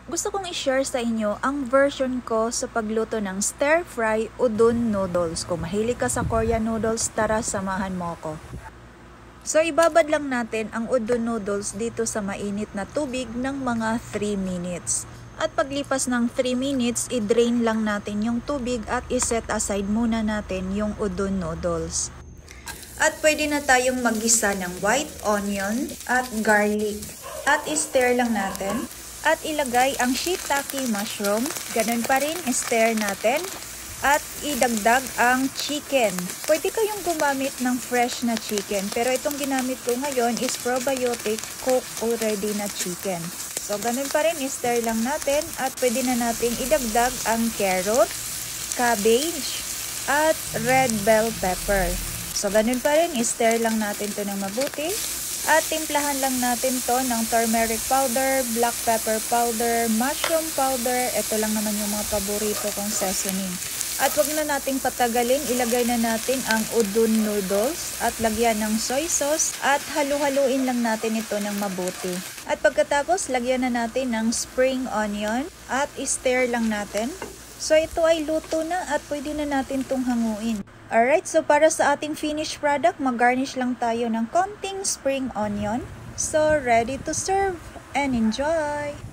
Gusto kong i-share sa inyo ang version ko sa pagluto ng stir-fry udon noodles. Kung mahilig ka sa Korean noodles, tara samahan mo ako. So ibabad lang natin ang udon noodles dito sa mainit na tubig ng mga 3 minutes. At paglipas ng 3 minutes, i-drain lang natin yung tubig at i-set aside muna natin yung udon noodles. At pwede na tayong maggisa ng white onion at garlic. At i-stir lang natin. At ilagay ang shiitake mushroom. Ganun pa rin, i-stir natin. At idagdag ang chicken. Pwede kayong gumamit ng fresh na chicken. Pero itong ginamit ko ngayon is probiotic cooked already na chicken. So ganun pa rin, i-stir lang natin. At pwede na natin idagdag ang carrot, cabbage, at red bell pepper. So ganun pa rin, i-stir lang natin to ng mabuti. At timplahan lang natin to ng turmeric powder, black pepper powder, mushroom powder. Ito lang naman yung mga paborito kong seasoning. At wag na nating patagalin, ilagay na natin ang udon noodles at lagyan ng soy sauce at halu-haluin lang natin ito ng mabuti. At pagkatapos, lagyan na natin ng spring onion at i-stir lang natin. So ito ay luto na at pwede na natin itong hanguin. Alright, so para sa ating finished product, mag-garnish lang tayo ng konting spring onion. So ready to serve and enjoy!